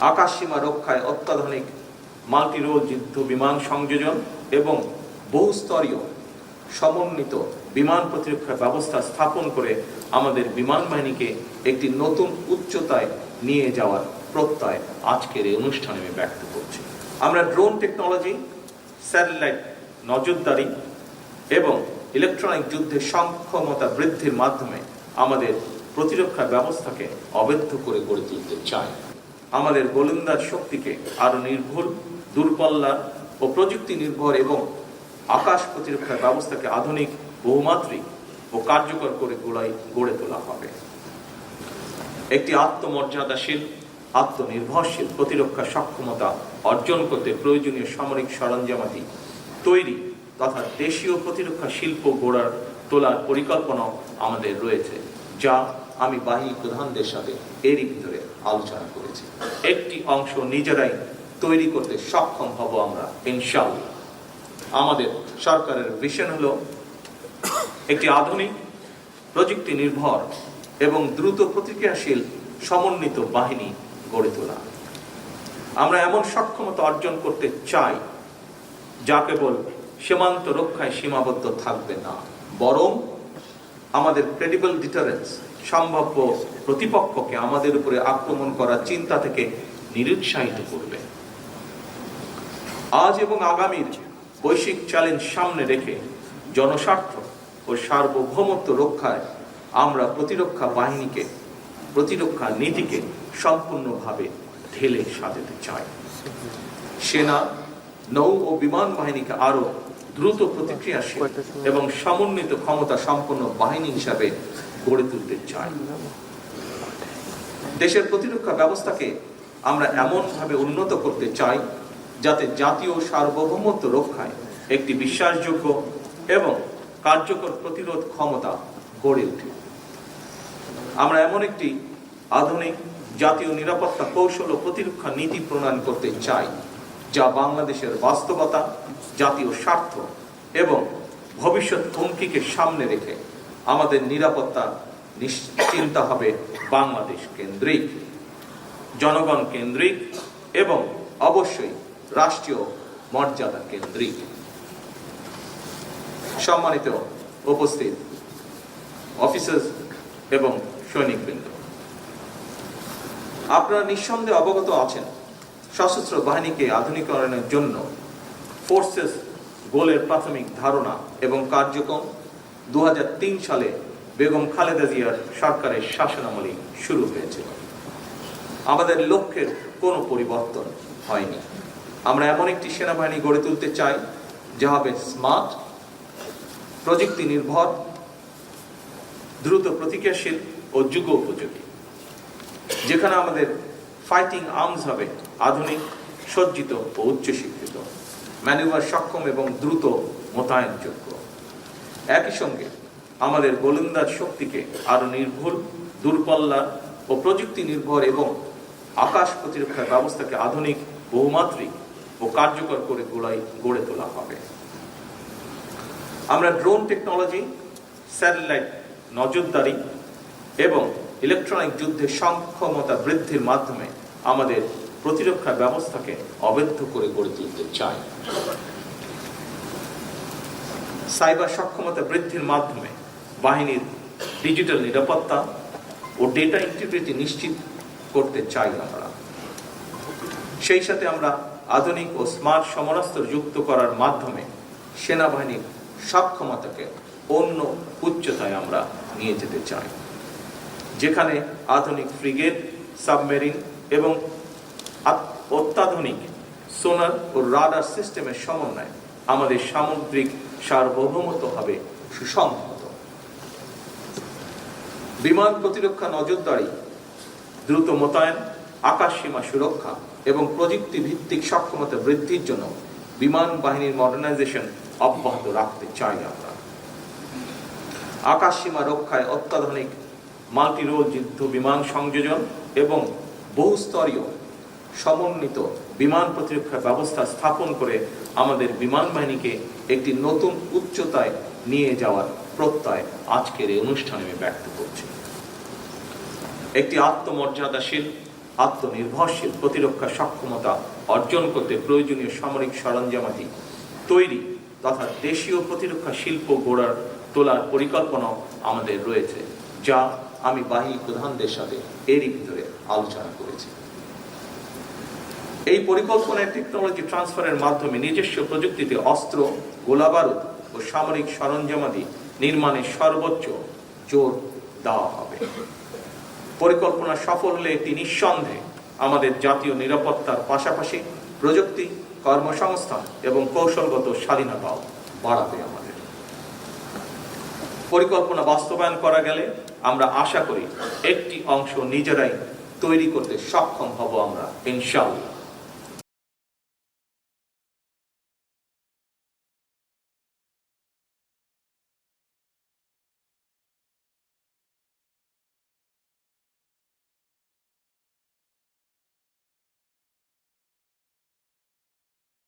আকাশসীমা রক্ষায় অত্যাধুনিক মাল্টিরোল যুদ্ধ বিমান সংযোজন এবং বহুস্তরীয় সমন্বিত বিমান প্রতিরক্ষা ব্যবস্থা স্থাপন করে আমাদের বিমান বাহিনীকে একটি নতুন উচ্চতায় নিয়ে যাওয়ার প্রত্যয় আজকের এই অনুষ্ঠানে আমি ব্যক্ত করছি। আমরা ড্রোন টেকনোলজি, স্যাটেলাইট নজরদারি এবং ইলেকট্রনিক যুদ্ধের সক্ষমতা বৃদ্ধির মাধ্যমে আমাদের প্রতিরক্ষা ব্যবস্থাকে অবেধ্য করে গড়ে তুলতে চাই। আমাদের গোলন্দাজ শক্তিকে আরো নির্ভুল, দূরপাল্লা ও প্রযুক্তি নির্ভর এবং আকাশ প্রতিরক্ষা ব্যবস্থাকে আধুনিক, বহুমাত্রিক ও কার্যকর করে গড়ে তোলা হবে। একটি আত্মমর্যাদাশীল, আত্মনির্ভরশীল প্রতিরক্ষা সক্ষমতা অর্জন করতে প্রয়োজনীয় সামরিক সরঞ্জামাদি তৈরি তথা দেশীয় প্রতিরক্ষা শিল্প তোলার পরিকল্পনা আমাদের রয়েছে, যা আমি বাহিনী প্রধানদের সাথে এরই ভিতরে আলোচনা করেছি। একটি অংশ নিজেরাই তৈরি করতে সক্ষম হব আমরা ইনশাআল্লাহ। আমাদের সরকারের ভিশন হলো একটি আধুনিক, প্রযুক্তি নির্ভর এবং দ্রুত প্রতিক্রিয়াশীল সমন্বিত বাহিনী গড়ে তোলা। আমরা এমন সক্ষমতা অর্জন করতে চাই যা কেবল সীমান্ত রক্ষায় সীমাবদ্ধ থাকবে না, বরং আমাদের ক্রেডিবল ডিটারেন্স, সম্ভাব্য প্রতিপক্ষকে আমাদের উপরে আক্রমণ করার চিন্তা থেকে নিরুৎসাহিত করবে। আজ এবং আগামীর বৈশ্বিক চ্যালেঞ্জ সামনে রেখে জনস্বার্থ ও সার্বভৌমত্ব রক্ষায় আমরা প্রতিরক্ষা বাহিনীকে, প্রতিরক্ষা নীতিকে সম্পূর্ণভাবে ঢেলে সাজাতে চাই। সেনা, নৌ ও বিমান বাহিনীকে আরো দ্রুত প্রতিক্রিয়াশীল এবং সমন্বিত ক্ষমতা সম্পন্ন বাহিনী হিসাবে গড়ে তুলতে চাই। দেশের প্রতিরক্ষা ব্যবস্থাকে আমরা এমনভাবে উন্নত করতে চাই যাতে জাতীয় সার্বভৌমত্ব রক্ষায় একটি বিশ্বাসযোগ্য এবং কার্যকর প্রতিরোধ ক্ষমতা গড়ে ওঠে। আমরা এমন একটি আধুনিক জাতীয় নিরাপত্তা কৌশল ও প্রতিরক্ষা নীতি প্রণয়ন করতে চাই যা বাংলাদেশের বাস্তবতা, জাতীয় স্বার্থ এবং ভবিষ্যৎ হুমকিকে সামনে রেখে আমাদের নিরাপত্তা নিশ্চিন্তা হবে বাংলাদেশ কেন্দ্রিক, জনগণ কেন্দ্রিক এবং অবশ্যই রাষ্ট্রীয় মর্যাদা কেন্দ্রিক। সম্মানিত উপস্থিত অফিসার্স এবং সৈনিকবৃন্দ, আপনারা নিঃসন্দেহে অবগত আছেন সশস্ত্র বাহিনীকে আধুনিকরণের জন্য ফোর্সেস গোলের প্রাথমিক ধারণা এবং কার্যক্রম 2003 সালে বেগম খালেদা জিয়ার সরকারের শাসনামলে শুরু হয়েছিল। আমাদের লক্ষ্যের কোনো পরিবর্তন হয়নি। আমরা এমন একটি সেনাবাহিনী গড়ে তুলতে চাই যা হবে স্মার্ট, প্রযুক্তি নির্ভর, দ্রুত প্রতিক্রিয়াশীল ও যুগোপযোগী, যেখানে আমাদের ফাইটিং আর্মস হবে আধুনিক, সজ্জিত ও উচ্চশিক্ষিত, ম্যানুভার সক্ষম এবং দ্রুত মোতায়েনযোগ্য। একই সঙ্গে আমাদের গোলন্দাজ শক্তিকে আরো নির্ভুল, দূরপাল্লা ও প্রযুক্তি নির্ভর এবং আকাশ প্রতিরক্ষা ব্যবস্থাকে আধুনিক, বহুমাত্রিক ও কার্যকর করে গড়ে তোলা হবে। আমরা ড্রোন টেকনোলজি, স্যাটেলাইট নজরদারি এবং ইলেকট্রনিক যুদ্ধের সক্ষমতা বৃদ্ধির মাধ্যমে আমাদের প্রতিরক্ষা ব্যবস্থাকে অবেধ্য করে গড়ে তুলতে চাই। সাইবার সক্ষমতা বৃদ্ধির মাধ্যমে বাহিনীর ডিজিটাল নিরাপত্তা ও ডেটা ইন্টিগ্রিটি নিশ্চিত করতে চাই আমরা। সেই সাথে আমরা আধুনিক ও স্মার্ট সমরাস্ত্র যুক্ত করার মাধ্যমে সেনাবাহিনীর সক্ষমতাকে অন্য উচ্চতায় আমরা নিয়ে যেতে চাই, যেখানে আধুনিক ফ্রিগেট, সাবমেরিন এবং অত্যাধুনিক সোনার ও রাডার সিস্টেমের সমন্বয়ে আমাদের সামুদ্রিক সার্বভৌমত্ব হবে সুসংহত। বিমান প্রতিরক্ষা নজরদারি, দ্রুত মোতায়েন, আকাশ সীমা সুরক্ষা এবং প্রযুক্তি ভিত্তিক সক্ষমতা বৃদ্ধির জন্য বিমান বাহিনীর মডার্নাইজেশন অব্যাহত রাখতে চাই আমরা। আকাশ সীমা রক্ষায় অত্যাধুনিক মাল্টিরোল যুদ্ধ বিমান সংযোজন এবং বহুস্তরীয় সমন্বিত বিমান প্রতিরক্ষা ব্যবস্থা স্থাপন করে আমাদের বিমান বাহিনীকে একটি নতুন উচ্চতায় নিয়ে যাওয়ার প্রত্যয় আজকের এই অনুষ্ঠানে আমি ব্যক্ত করছি। একটি আত্মমর্যাদাশীল, আত্মনির্ভরশীল প্রতিরক্ষা সক্ষমতা অর্জন করতে প্রয়োজনীয় সামরিক সরঞ্জামাদি তৈরি তথা দেশীয় প্রতিরক্ষা শিল্প তোলার পরিকল্পনা আমাদের রয়েছে, যা আমি বাহিনী প্রধানদের সাথে এরই ভিতরে আলোচনা করেছি। এই পরিকল্পনায় টেকনোলজি ট্রান্সফারের মাধ্যমে নিজস্ব প্রযুক্তিতে অস্ত্র, গোলাবারুদ ও সামরিক সরঞ্জামাদি নির্মাণে সর্বোচ্চ জোর দেওয়া হবে। পরিকল্পনা সফল হলে এটি নিঃসন্দেহে আমাদের জাতীয় নিরাপত্তার পাশাপাশি প্রযুক্তি, কর্মসংস্থান এবং কৌশলগত স্বাধীনতাও বাড়াবে আমাদের। পরিকল্পনা বাস্তবায়ন করা গেলে আমরা আশা করি একটি অংশ নিজেরাই তৈরি করতে সক্ষম হব আমরা, ইনশাআল্লাহ।